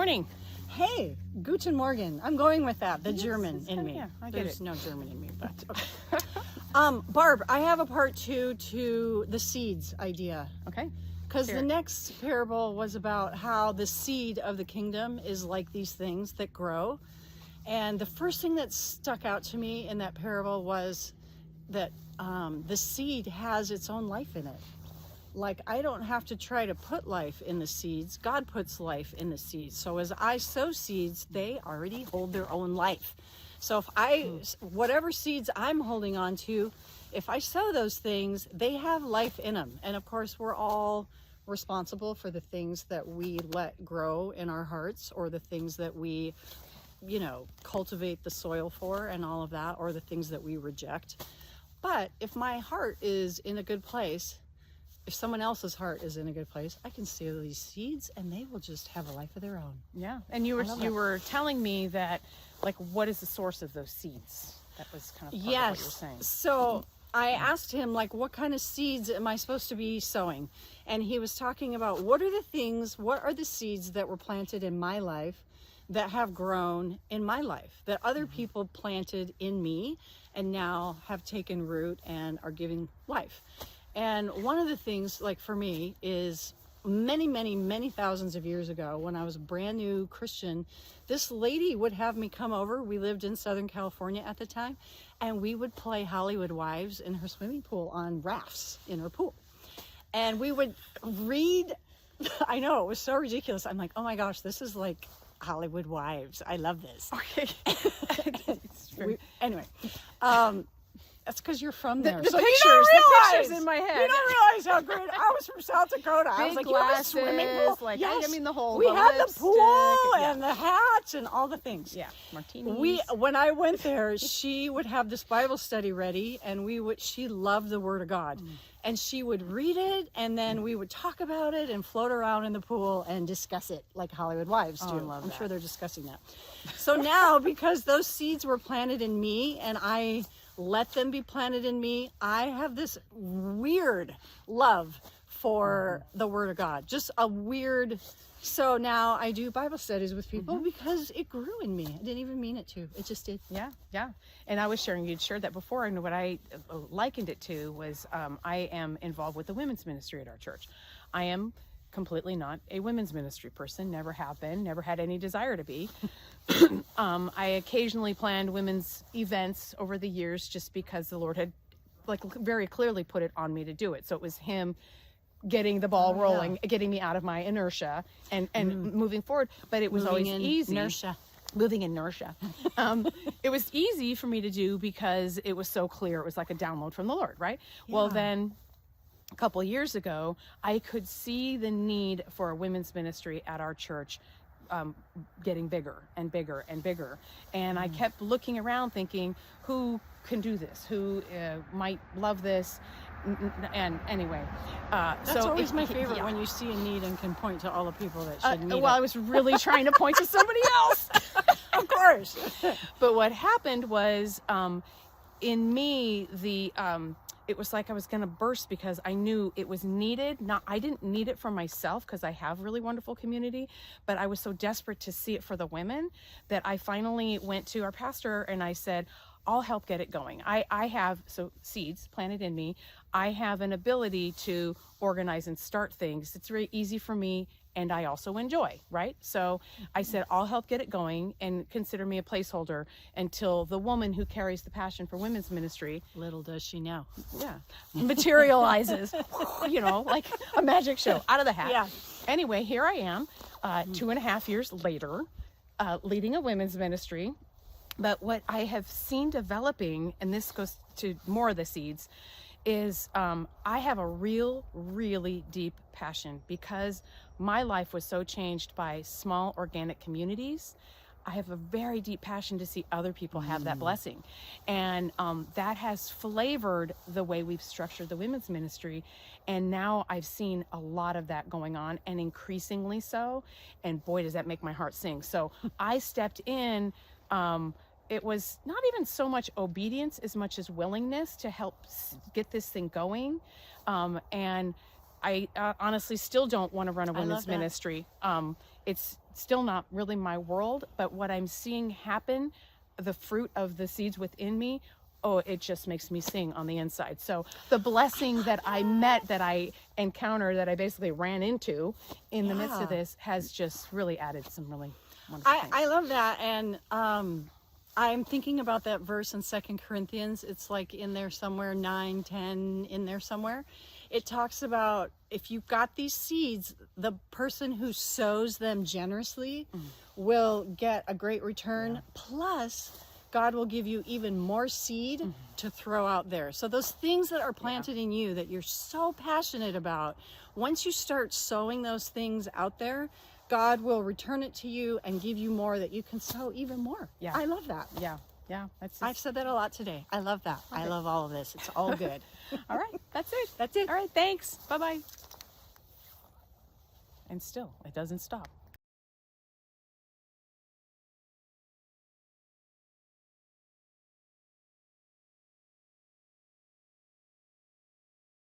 morning. Hey, Guten Morgen. I'm going with that, the Yes, German in me. yeah, I get There's it. no German in me, but okay. Barb, I have a part 2 to the seeds idea. Okay. Because Share the it. next parable was about how the seed of the kingdom is like these things that grow. And the first thing that stuck out to me in that parable was that the seed has its own life in it. Like, I don't have to try to put life in the seeds. God puts life in the seeds. So as I sow seeds, they already hold their own life. So if whatever seeds I'm holding on to, if I sow those things, they have life in them. And of course, we're all responsible for the things that we let grow in our hearts, or the things that we, cultivate the soil for and all of that, or the things that we reject. But if my heart is in a good place, if someone else's heart is in a good place, I can sow these seeds and they will just have a life of their own. Yeah. And you were telling me that, like, what is the source of those seeds? That was kind of part of what you were saying. So I asked him, like, what kind of seeds am I supposed to be sowing? And he was talking about what are the seeds that were planted in my life that have grown in my life, that other people planted in me and now have taken root and are giving life. And one of the things, like for me, is many thousands of years ago, when I was a brand new Christian, this lady would have me come over. We lived in Southern California at the time, and we would play Hollywood Wives in her swimming pool on rafts in her pool. And we would read, I know, it was so ridiculous. I'm like, oh my gosh, this is like Hollywood Wives. I love this. Okay. Anyway, that's because you're from there. The So pictures in my head. You don't realize how great. I was from South Dakota. I was like, Big you have a swimming pool? glasses, like, Yes. I mean, the whole. We the had the lipstick, pool yeah. and the hats and all the things. Yeah, martinis. When I went there, she would have this Bible study ready, and she loved the Word of God. And she would read it, and then we would talk about it and float around in the pool and discuss it like Hollywood Wives do. I love I'm that. sure they're discussing that. So now, because those seeds were planted in me, and I let them be planted in me, I have this weird love for the Word of God. Just a weird. So now I do Bible studies with people because it grew in me. I didn't even mean it to. It just did. Yeah. And I was sharing, you'd shared that before, and what I likened it to was I am involved with the women's ministry at our church. I am completely not a women's ministry person, never have been, never had any desire to be. I occasionally planned women's events over the years just because the Lord had, like, very clearly put it on me to do it. So it was Him getting the ball rolling, getting me out of my inertia and moving forward. But it was always easy. Moving inertia. It was easy for me to do because it was so clear. It was like a download from the Lord, right? Yeah. Well, then a couple of years ago, I could see the need for a women's ministry at our church getting bigger and bigger and bigger. And I kept looking around thinking, who can do this? Who might love this? And anyway, That's so always my favorite, when you see a need and can point to all the people that should need well, it. I was really trying to point to somebody else. Of course. But what happened was, in me, it was like I was going to burst because I knew it was needed. I didn't need it for myself because I have really wonderful community, but I was so desperate to see it for the women that I finally went to our pastor and I said, I'll help get it going. I have seeds planted in me. I have an ability to organize and start things. It's very easy for me, and I also enjoy, right? So I said, I'll help get it going and consider me a placeholder until the woman who carries the passion for women's ministry, Little does she know. materializes, like a magic show out of the hat. Yeah. Anyway, here I am, 2.5 years later, leading a women's ministry. But what I have seen developing, and this goes to more of the seeds, is I have a really deep passion because my life was so changed by small organic communities. I have a very deep passion to see other people have that blessing. And that has flavored the way we've structured the women's ministry. And now I've seen a lot of that going on, and increasingly so. And boy, does that make my heart sing. So I stepped in. It was not even so much obedience as much as willingness to help get this thing going. And I honestly still don't want to run a love women's that. ministry. It's still not really my world, but what I'm seeing happen, the fruit of the seeds within me, oh, it just makes me sing on the inside. So the blessing that I met, that I encountered, that I basically ran into in the midst of Yeah. this has just really added some really wonderful things. I love that. And I'm thinking about that verse in 2 Corinthians. It's like in there somewhere, 9, 10, in there somewhere. It talks about if you've got these seeds, the person who sows them generously will get a great return. Plus, God will give you even more seed to throw out there. So those things that are planted in you that you're so passionate about, once you start sowing those things out there, God will return it to you and give you more that you can sow even more. Yeah. I love that. Yeah, that's I've said that a lot today. I love that. I love all of this. It's all good. all right. That's it. That's it. All right, thanks. Bye-bye. And still, it doesn't stop.